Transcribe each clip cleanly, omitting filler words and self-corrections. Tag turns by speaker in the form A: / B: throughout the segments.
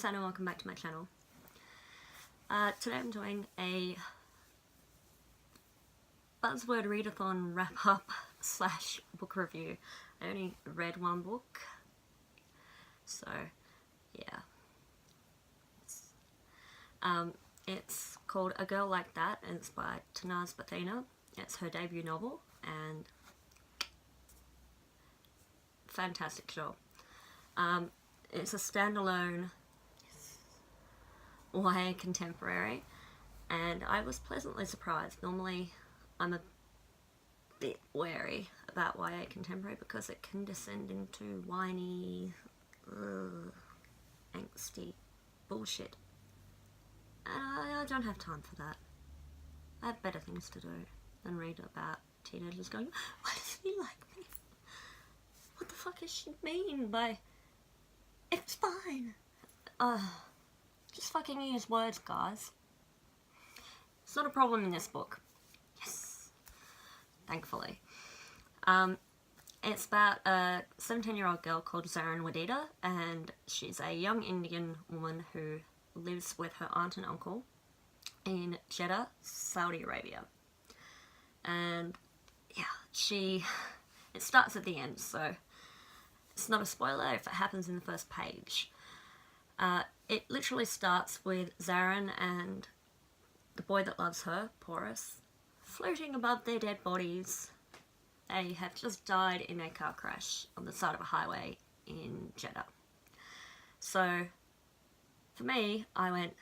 A: Sana, welcome back to my channel. Today I'm doing a Buzzword Readathon wrap-up / book review. I only read one book, so yeah. It's called A Girl Like That, and it's by Tanaz Bhathena. It's her debut novel, and fantastic job. It's a standalone YA contemporary, and I was pleasantly surprised. Normally I'm a bit wary about YA contemporary because it can descend into whiny, angsty bullshit. I don't have time for that. I have better things to do than read about teenagers going, why does he like me? What the fuck does she mean by, it's fine? Just fucking use words, guys. It's not a problem in this book. Yes. Thankfully. It's about a 17-year-old girl called Zarin Wadida, and she's a young Indian woman who lives with her aunt and uncle in Jeddah, Saudi Arabia. And yeah, it starts at the end, so it's not a spoiler if it happens in the first page. It literally starts with Zarin and the boy that loves her, Porus, floating above their dead bodies. They have just died in a car crash on the side of a highway in Jeddah. So, for me, I went,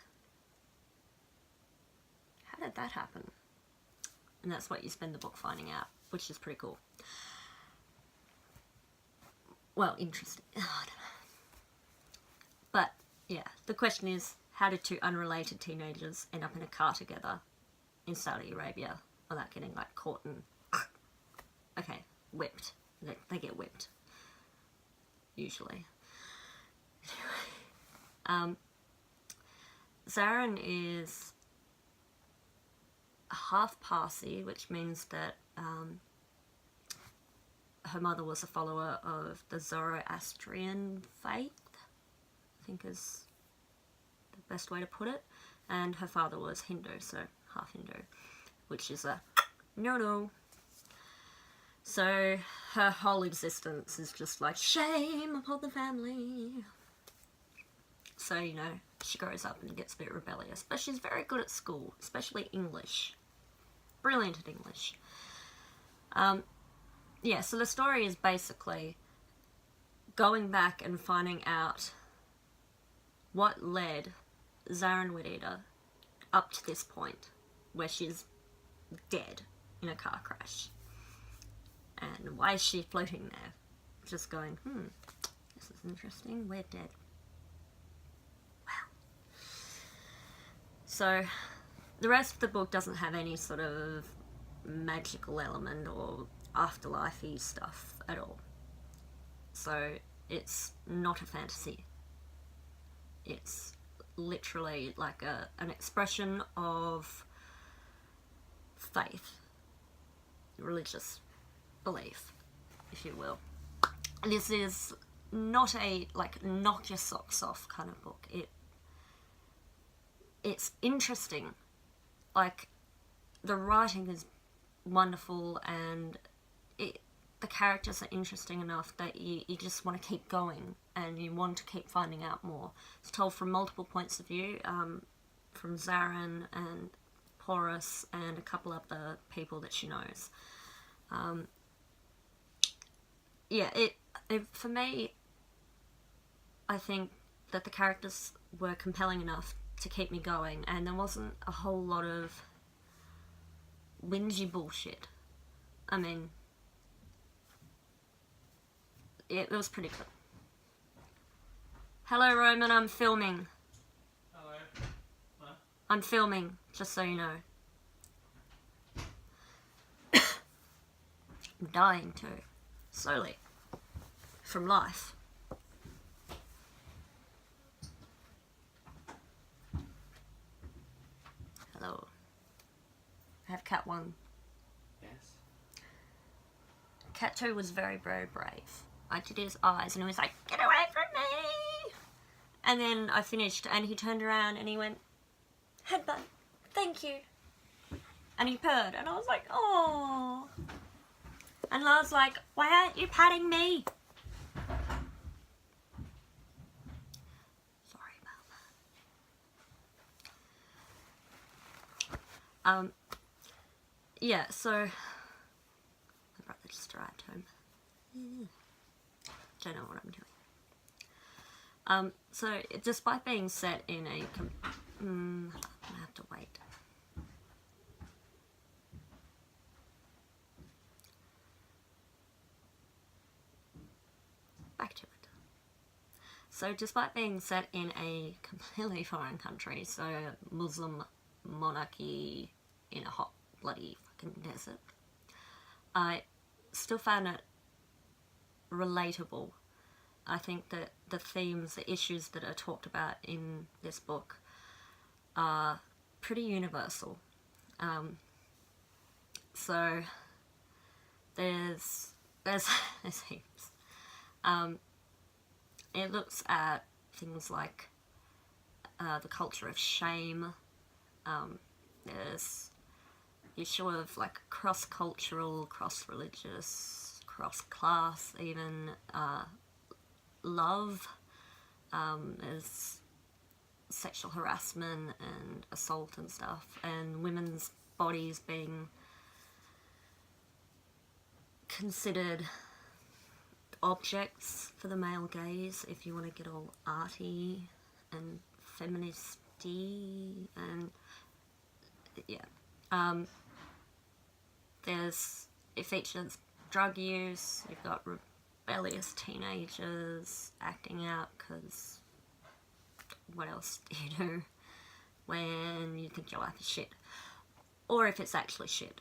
A: how did that happen? And that's what you spend the book finding out, which is pretty cool. Well, interesting. I don't know. But, yeah, the question is, how did two unrelated teenagers end up in a car together in Saudi Arabia without getting, like, caught and, okay, whipped. They get whipped. Usually. Zarin is half Parsi, which means that her mother was a follower of the Zoroastrian faith, I think is the best way to put it, and her father was Hindu, so half Hindu, which is a no-no. So her whole existence is just like, shame upon the family. So, you know, she grows up and gets a bit rebellious, but she's very good at school, especially English. Brilliant at English. Yeah, so the story is basically going back and finding out what led Zarin Wadida up to this point, where she's dead in a car crash. And why is she floating there? Just going, this is interesting, we're dead. Wow. So, the rest of the book doesn't have any sort of magical element or afterlife-y stuff at all. So, it's not a fantasy. It's literally like an expression of faith. Religious belief, if you will. This is not a, like, knock your socks off kind of book. It's interesting. Like, the writing is wonderful, and the characters are interesting enough that you just want to keep going, and you want to keep finding out more. It's told from multiple points of view, from Zarin and Porus and a couple of the people that she knows. Yeah, for me, I think that the characters were compelling enough to keep me going, and there wasn't a whole lot of whingy bullshit. I mean, it was pretty cool. Hello, Roman, I'm filming.
B: Hello. What?
A: I'm filming, just so you know. I'm dying too. Slowly. From life. Hello. I have cat 1.
B: Yes.
A: Cat 2 was very, very brave. I did his eyes and he was like, get away from me! And then I finished, and he turned around and he went, "Headbutt, thank you." And he purred, and I was like, "Oh." And Lars like, "Why aren't you patting me?" Sorry about that. Yeah, so my brother just arrived home. Don't know what I'm doing. So despite being set in a I'm gonna have to wait. Back to it. So despite being set in a completely foreign country, so Muslim monarchy in a hot bloody fucking desert, I still found it relatable. I think that the themes, the issues that are talked about in this book are pretty universal. So there's heaps. It looks at things like the culture of shame. There's the issue of like cross-cultural, cross-religious, cross-class, even love. There's sexual harassment and assault and stuff, and women's bodies being considered objects for the male gaze, if you want to get all arty and feministy, and yeah. It features drug use. You've got rebellious teenagers acting out because what else do you do when you think your life is shit, or if it's actually shit.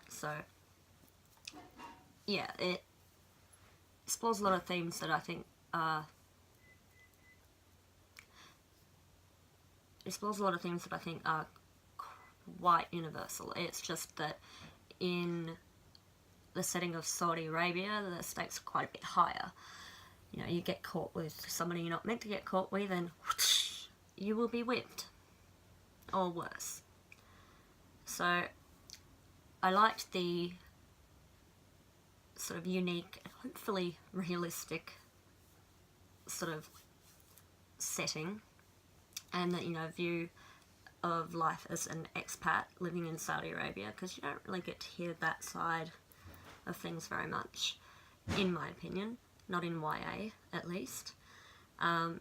A: So yeah, it explores a lot of themes that I think are quite universal. It's just that in the setting of Saudi Arabia, the stakes are quite a bit higher. You know, you get caught with somebody you're not meant to get caught with, and whoosh, you will be whipped, or worse. So I liked the sort of unique, hopefully realistic sort of setting, and that, you know, view of life as an expat living in Saudi Arabia, because you don't really get to hear that side of things very much, in my opinion, not in YA at least. I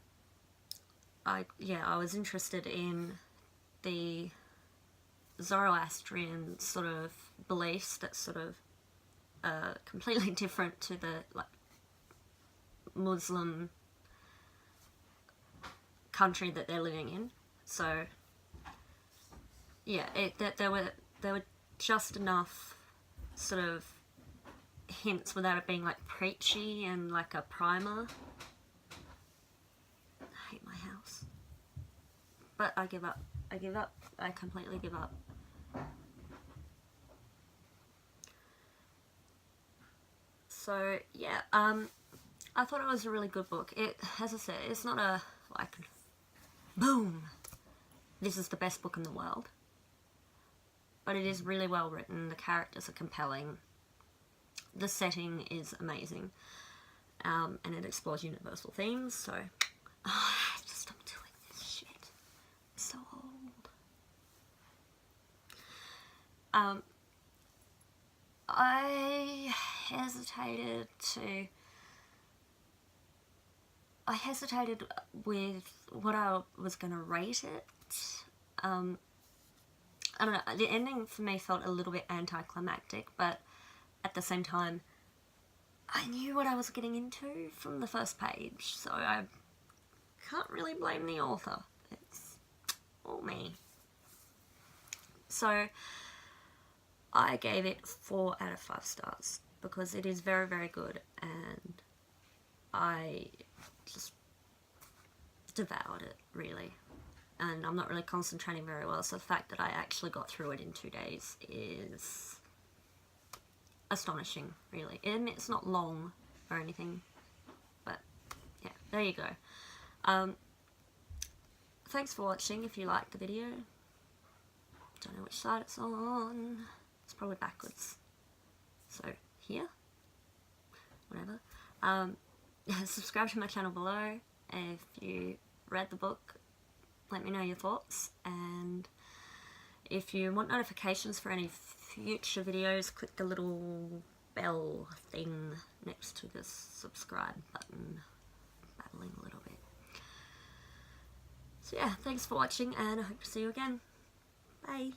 A: was interested in the Zoroastrian sort of beliefs that sort of completely different to the like Muslim country that they're living in. So yeah, there were just enough sort of hints without it being like preachy and like a primer. I hate my house, but I give up. I completely give up. So yeah, I thought it was a really good book. It, as I said, it's not a like, boom, this is the best book in the world. But it is really well written. The characters are compelling. The setting is amazing, and it explores universal themes. So, I have to stop doing this shit. I'm so old. I hesitated with what I was going to rate it. I don't know, the ending for me felt a little bit anticlimactic, but at the same time, I knew what I was getting into from the first page, so I can't really blame the author. It's all me. So I gave it 4 out of 5 stars, because it is very, very good, and I just devoured it, really. And I'm not really concentrating very well, so the fact that I actually got through it in 2 days is astonishing, really. It's not long or anything, but yeah, there you go. thanks for watching. If you liked the video, don't know which side it's on. It's probably backwards. So here, whatever. Subscribe to my channel below. If you read the book, let me know your thoughts. And if you want notifications for any future videos, click the little bell thing next to the subscribe button. Babbling a little bit. So yeah, thanks for watching, and I hope to see you again. Bye.